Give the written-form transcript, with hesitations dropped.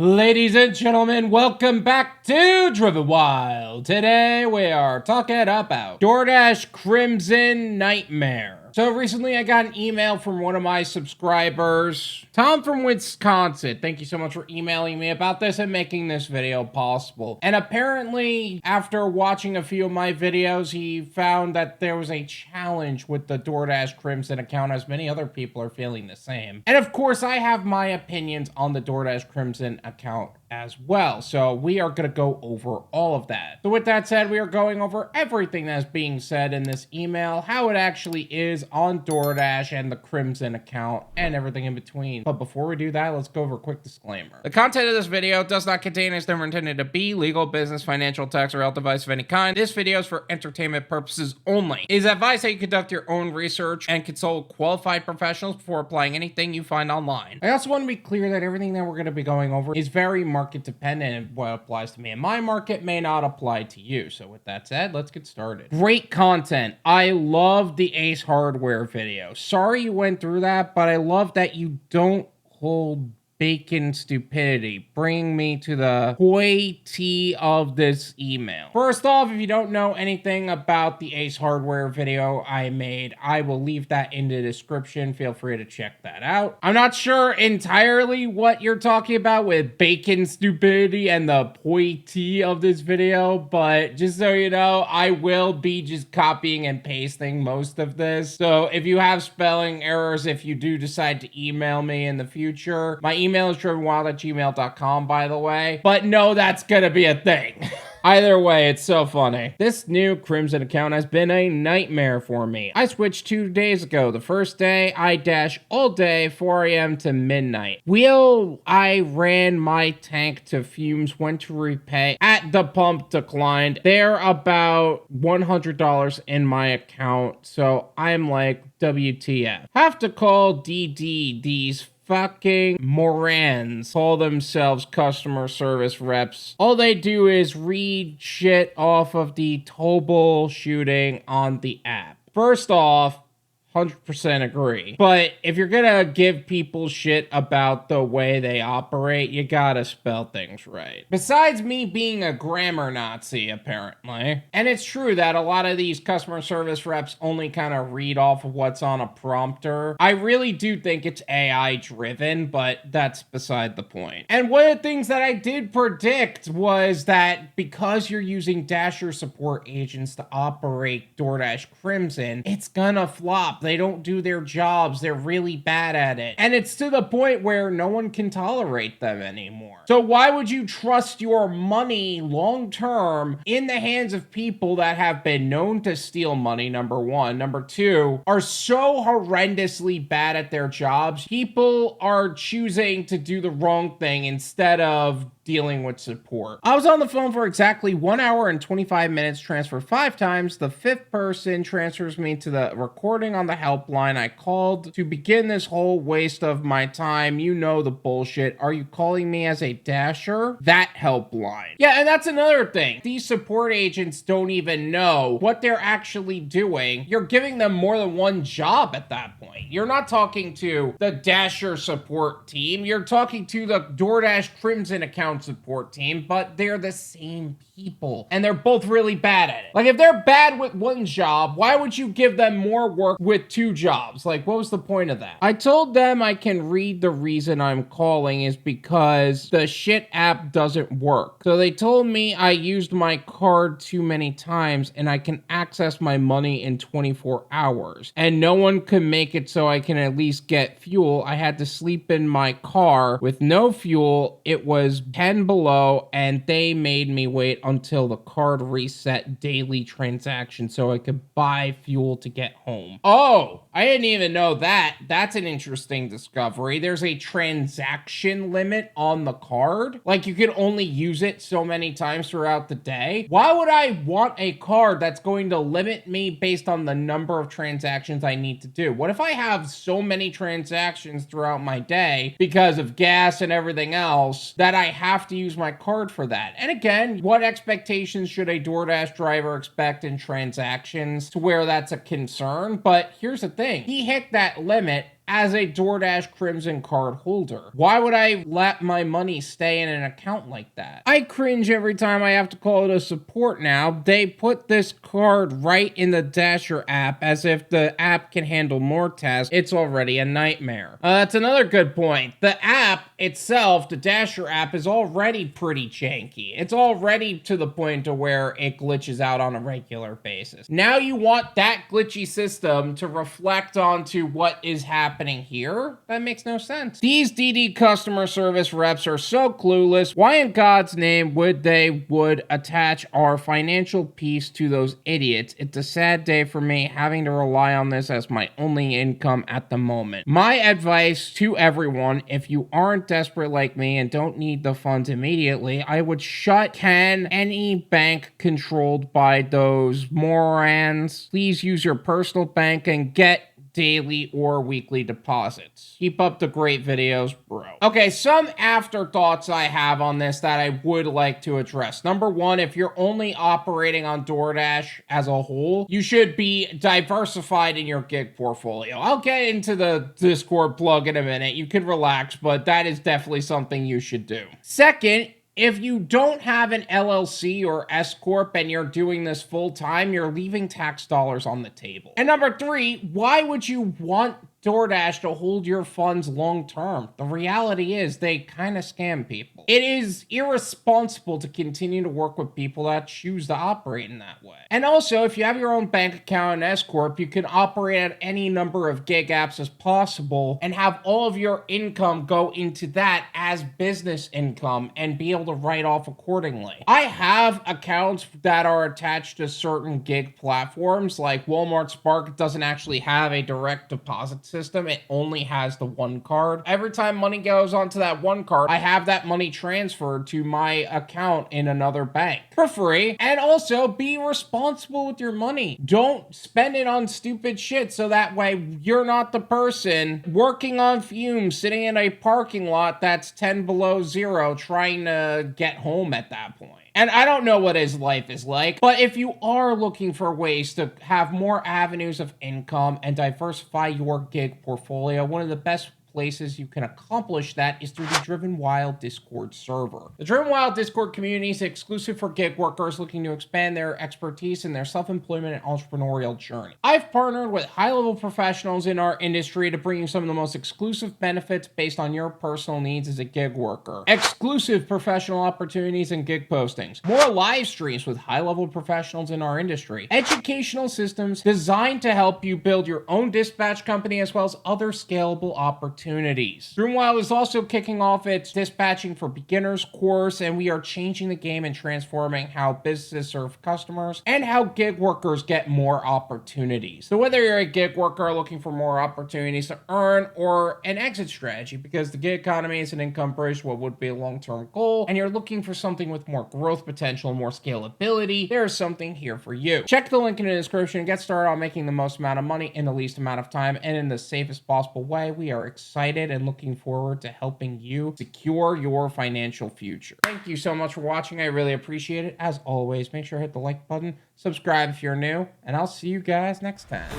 Ladies and gentlemen, welcome back to Driven Wyld. Today we are talking about Doordash Crimson Nightmare. So recently I got an email from one of my subscribers, Tom from Wisconsin. Thank you so much for emailing me about this and making this video possible. And apparently, after watching a few of my videos, he found that there was a challenge with the Doordash Crimson account, as many other people are feeling the same. And of course, I have my opinions on the Doordash Crimson account as well. So we are going to go over all of that. So with that said, we are going over everything that's being said in this email, how it actually is on DoorDash and the Crimson account, and everything in between. But before we do that, let's go over a quick disclaimer. The content of this video does not contain, is never intended to be, legal, business, financial, tax, or health advice of any kind. This video is for entertainment purposes only. It is advised that you conduct your own research and consult qualified professionals before applying anything you find online. I also want to be clear that everything that we're going to be going over is very market dependent, and what applies to me in my market may not apply to you. So with that said, let's get started. Great content. I love the Ace Hardware video. Sorry you went through that, but I love that you don't hold bacon stupidity, bringing me to the hoity of this email. First off, if you don't know anything about the Ace Hardware video I made, I will leave that in the description. Feel free to check that out. I'm not sure entirely what you're talking about with bacon stupidity and the hoity of this video, but just so you know, I will be just copying and pasting most of this. So if you have spelling errors, if you do decide to email me in the future, my email is drivenwyld@gmail.com, by the way. But no, that's gonna be a thing. Either way, it's so funny. This new Crimson account has been a nightmare for me. I switched 2 days ago. The first day, I dash all day, 4 a.m. to midnight. I ran my tank to fumes, went to repay. At the pump, declined. They're about $100 in my account, so I'm like, WTF. Have to call DD, these fucking morons call themselves customer service reps. All they do is read shit off of the troubleshooting on the app. First off, 100% agree. But if you're gonna give people shit about the way they operate, you gotta spell things right. Besides me being a grammar Nazi, apparently. And it's true that a lot of these customer service reps only kind of read off of what's on a prompter. I really do think it's AI driven, but that's beside the point. And one of the things that I did predict was that because you're using Dasher support agents to operate DoorDash Crimson, it's gonna flop. They don't do their jobs. They're really bad at it. And it's to the point where no one can tolerate them anymore. So why would you trust your money long term in the hands of people that have been known to steal money, number one. Number two, are so horrendously bad at their jobs. People are choosing to do the wrong thing instead of dealing with support. I was on the phone for exactly 1 hour and 25 minutes, transferred 5 times. The 5th person transfers me to the recording on the helpline. I called to begin this whole waste of my time. You know the bullshit. Are you calling me as a dasher? That helpline. Yeah, and that's another thing. These support agents don't even know what they're actually doing. You're giving them more than one job at that point. You're not talking to the Dasher support team. You're talking to the DoorDash Crimson account support team, but they're the same people and they're both really bad at it. Like, if they're bad with one job, why would you give them more work with 2 jobs? Like, what was the point of that? I told them I can read the reason I'm calling is because the shit app doesn't work. So they told me I used my card too many times and I can access my money in 24 hours and no one can make it so I can at least get fuel. I had to sleep in my car with no fuel. It was 10 below and they made me wait until the card reset daily transaction so I could buy fuel to get home. Oh, I didn't even know that. That's an interesting discovery. There's a transaction limit on the card. Like, you can only use it so many times throughout the day. Why would I want a card that's going to limit me based on the number of transactions I need to do? What if I have so many transactions throughout my day because of gas and everything else that I have to use my card for that? And again, what expectations should a DoorDash driver expect in transactions to where that's a concern? But here's the thing. He hit that limit as a DoorDash Crimson card holder. Why would I let my money stay in an account like that? I cringe every time I have to call it a support now. They put this card right in the Dasher app as if the app can handle more tasks. It's already a nightmare. That's another good point. The app itself, the Dasher app, is already pretty janky. It's already to the point to where it glitches out on a regular basis. Now you want that glitchy system to reflect onto what is happening here? That makes no sense. These DD customer service reps are so clueless. Why in God's name would they attach our financial piece to those idiots? It's a sad day for me having to rely on this as my only income at the moment. My advice to everyone, if you aren't desperate like me and don't need the funds immediately, I would shut any bank controlled by those morons. Please use your personal bank and get daily or weekly deposits. Keep up the great videos, bro. Okay, some afterthoughts I have on this that I would like to address. Number one, if you're only operating on DoorDash as a whole, you should be diversified in your gig portfolio. I'll get into the Discord plug in a minute. You can relax, but that is definitely something you should do. Second, if you don't have an LLC or S Corp and you're doing this full time, you're leaving tax dollars on the table. And number three, why would you want DoorDash to hold your funds long term? The reality is they kind of scam people. It is irresponsible to continue to work with people that choose to operate in that way. And also, if you have your own bank account and S Corp, you can operate at any number of gig apps as possible and have all of your income go into that as business income and be able to write off accordingly. I have accounts that are attached to certain gig platforms, like Walmart Spark doesn't actually have a direct deposit system. It only has the one card. Every time money goes onto that one card, I have that money transferred to my account in another bank for free. And also be responsible with your money. Don't spend it on stupid shit so that way you're not the person working on fumes, sitting in a parking lot that's 10 below zero trying to get home at that point. And I don't know what his life is like, but if you are looking for ways to have more avenues of income and diversify your gig portfolio, one of the best places you can accomplish that is through the Driven Wyld Discord server. The Driven Wyld Discord community is exclusive for gig workers looking to expand their expertise in their self-employment and entrepreneurial journey. I've partnered with high-level professionals in our industry to bring you some of the most exclusive benefits based on your personal needs as a gig worker. Exclusive professional opportunities and gig postings. More live streams with high-level professionals in our industry. Educational systems designed to help you build your own dispatch company as well as other scalable opportunities. Driven Wyld is also kicking off its Dispatching for Beginners course, and we are changing the game and transforming how businesses serve customers and how gig workers get more opportunities. So whether you're a gig worker looking for more opportunities to earn or an exit strategy, because the gig economy is an income bridge to what would be a long-term goal, and you're looking for something with more growth potential and more scalability, there's something here for you. Check the link in the description and get started on making the most amount of money in the least amount of time and in the safest possible way. We are excited and looking forward to helping you secure your financial future. Thank you so much for watching. I really appreciate it. As always, make sure to hit the like button, subscribe if you're new, and I'll see you guys next time.